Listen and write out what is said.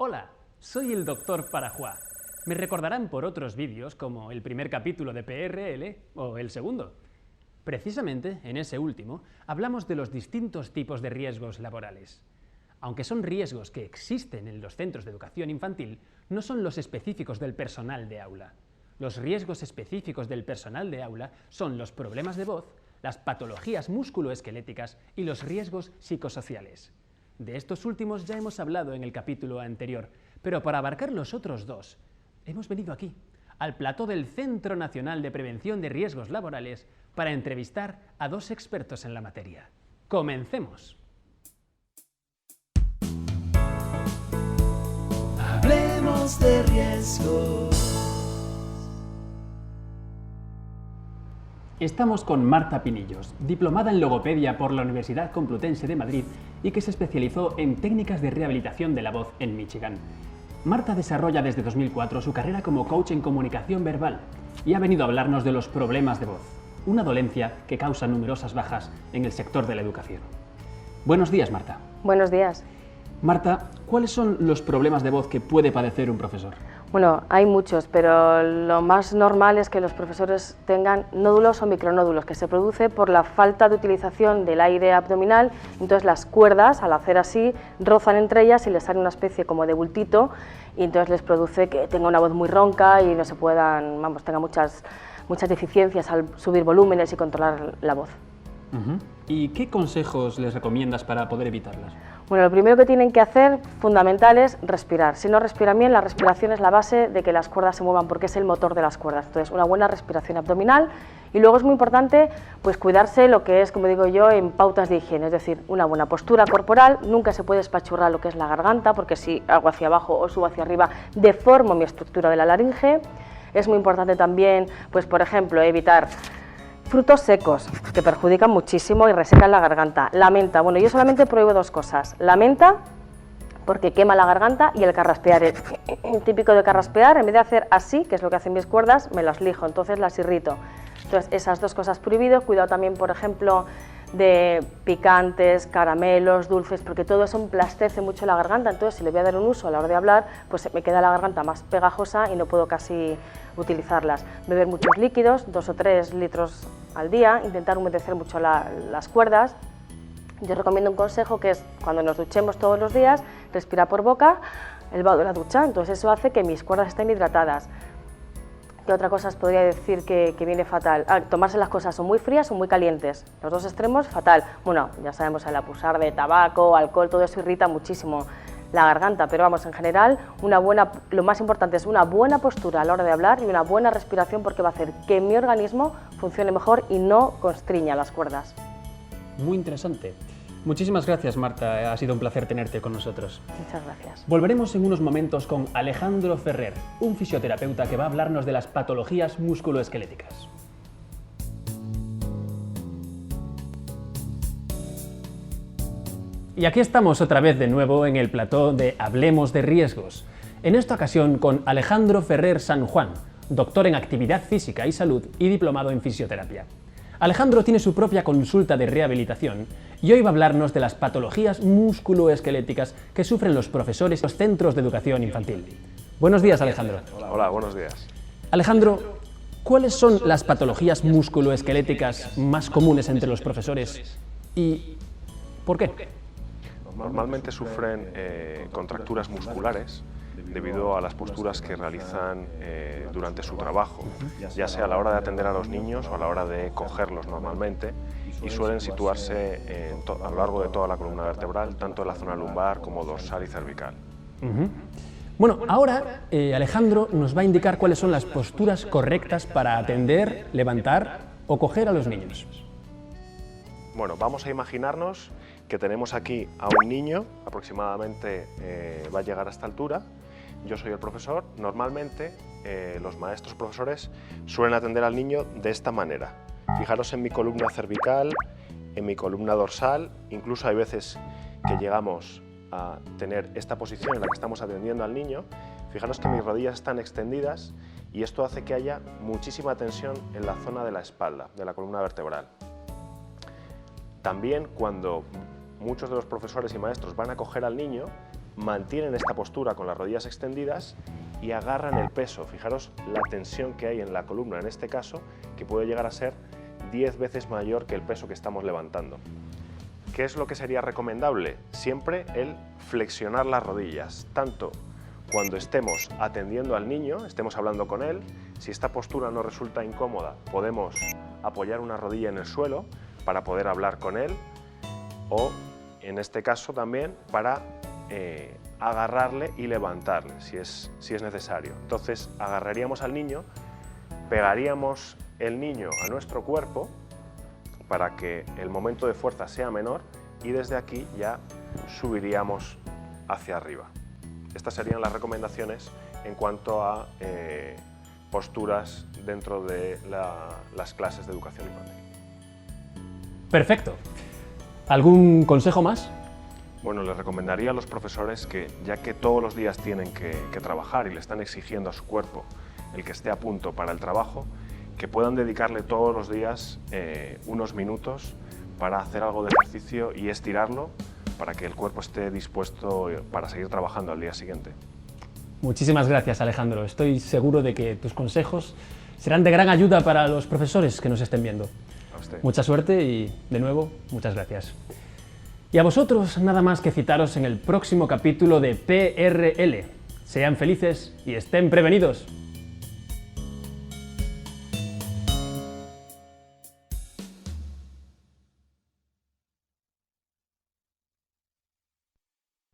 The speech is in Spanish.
Hola, soy el Dr. Parajuá. Me recordarán por otros vídeos como el primer capítulo de PRL o el segundo. Precisamente, en ese último, hablamos de los distintos tipos de riesgos laborales. Aunque son riesgos que existen en los centros de educación infantil, no son los específicos del personal de aula. Los riesgos específicos del personal de aula son los problemas de voz, las patologías musculoesqueléticas y los riesgos psicosociales. De estos últimos ya hemos hablado en el capítulo anterior, pero para abarcar los otros dos, hemos venido aquí, al plató del Centro Nacional de Prevención de Riesgos Laborales, para entrevistar a dos expertos en la materia. ¡Comencemos! Hablemos de riesgos. Estamos con Marta Pinillos, diplomada en logopedia por la Universidad Complutense de Madrid y que se especializó en técnicas de rehabilitación de la voz en Michigan. Marta desarrolla desde 2004 su carrera como coach en comunicación verbal y ha venido a hablarnos de los problemas de voz, una dolencia que causa numerosas bajas en el sector de la educación. Buenos días, Marta. Buenos días. Marta, ¿cuáles son los problemas de voz que puede padecer un profesor? Bueno, hay muchos, pero lo más normal es que los profesores tengan nódulos o micronódulos, que se produce por la falta de utilización del aire abdominal. Entonces las cuerdas, al hacer así, rozan entre ellas y les sale una especie como de bultito, y entonces les produce que tenga una voz muy ronca y no se puedan, tenga muchas deficiencias al subir volúmenes y controlar la voz. ¿Y qué consejos les recomiendas para poder evitarlas? Bueno, lo primero que tienen que hacer, fundamental, es respirar. Si no respiran bien, la respiración es la base de que las cuerdas se muevan, porque es el motor de las cuerdas. Entonces, una buena respiración abdominal. Y luego es muy importante pues cuidarse lo que es, como digo yo, en pautas de higiene, es decir, una buena postura corporal. Nunca se puede espachurrar lo que es la garganta, porque si hago hacia abajo o subo hacia arriba, deformo mi estructura de la laringe. Es muy importante también, pues por ejemplo, evitar frutos secos, que perjudican muchísimo y resecan la garganta. La menta, bueno, yo solamente prohíbo dos cosas. La menta, porque quema la garganta, y el carraspear. El típico de carraspear, en vez de hacer así, que es lo que hacen mis cuerdas, me las lijo, entonces las irrito. Entonces, esas dos cosas prohibido. Cuidado también, por ejemplo, de picantes, caramelos, dulces, porque todo eso emplastece mucho la garganta. Entonces, si le voy a dar un uso a la hora de hablar, pues me queda la garganta más pegajosa y no puedo casi utilizarlas. Beber muchos líquidos, 2 o 3 litros al día, intentar humedecer mucho las cuerdas. Yo recomiendo un consejo que es, cuando nos duchemos todos los días, respirar por boca el vaho de la ducha. Entonces eso hace que mis cuerdas estén hidratadas. ¿Qué otra cosa os podría decir que viene fatal? Tomarse las cosas o muy frías o muy calientes. Los dos extremos, fatal. Bueno, ya sabemos, el abusar de tabaco, alcohol, todo eso irrita muchísimo la garganta, pero vamos, en general, lo más importante es una buena postura a la hora de hablar y una buena respiración, porque va a hacer que mi organismo funcione mejor y no constriña las cuerdas. Muy interesante. Muchísimas gracias, Marta. Ha sido un placer tenerte con nosotros. Muchas gracias. Volveremos en unos momentos con Alejandro Ferrer, un fisioterapeuta que va a hablarnos de las patologías musculoesqueléticas. Y aquí estamos otra vez de nuevo en el plató de Hablemos de Riesgos. En esta ocasión con Alejandro Ferrer San Juan, doctor en Actividad Física y Salud y diplomado en Fisioterapia. Alejandro tiene su propia consulta de rehabilitación y hoy va a hablarnos de las patologías musculoesqueléticas que sufren los profesores en los centros de educación infantil. Buenos días, Alejandro. Hola, buenos días. Alejandro, ¿cuáles son las patologías musculoesqueléticas más comunes entre los profesores y por qué? Normalmente sufren contracturas musculares debido a las posturas que realizan durante su trabajo, ya sea a la hora de atender a los niños o a la hora de cogerlos normalmente, y suelen situarse a lo largo de toda la columna vertebral, tanto en la zona lumbar como dorsal y cervical. Bueno, ahora Alejandro nos va a indicar cuáles son las posturas correctas para atender, levantar o coger a los niños. Bueno, vamos a imaginarnos que tenemos aquí a un niño, aproximadamente va a llegar a esta altura. Yo soy el profesor. Normalmente los maestros profesores suelen atender al niño de esta manera. Fijaros en mi columna cervical, en mi columna dorsal, incluso hay veces que llegamos a tener esta posición en la que estamos atendiendo al niño. Fijaros que mis rodillas están extendidas y esto hace que haya muchísima tensión en la zona de la espalda, de la columna vertebral. También cuando muchos de los profesores y maestros van a coger al niño, mantienen esta postura con las rodillas extendidas y agarran el peso. Fijaros la tensión que hay en la columna en este caso, que puede llegar a ser 10 veces mayor que el peso que estamos levantando. ¿Qué es lo que sería recomendable? Siempre el flexionar las rodillas, tanto cuando estemos atendiendo al niño, estemos hablando con él. Si esta postura nos resulta incómoda, podemos apoyar una rodilla en el suelo para poder hablar con él, o en este caso también para agarrarle y levantarle si es necesario. Entonces agarraríamos al niño, pegaríamos el niño a nuestro cuerpo para que el momento de fuerza sea menor y desde aquí ya subiríamos hacia arriba. Estas serían las recomendaciones en cuanto a posturas dentro de las clases de educación infantil. Perfecto. ¿Algún consejo más? Bueno, les recomendaría a los profesores que, ya que todos los días tienen que trabajar y le están exigiendo a su cuerpo el que esté a punto para el trabajo, que puedan dedicarle todos los días unos minutos para hacer algo de ejercicio y estirarlo para que el cuerpo esté dispuesto para seguir trabajando al día siguiente. Muchísimas gracias, Alejandro. Estoy seguro de que tus consejos serán de gran ayuda para los profesores que nos estén viendo. A usted. Mucha suerte y, de nuevo, muchas gracias. Y a vosotros, nada más que citaros en el próximo capítulo de PRL. Sean felices y estén prevenidos.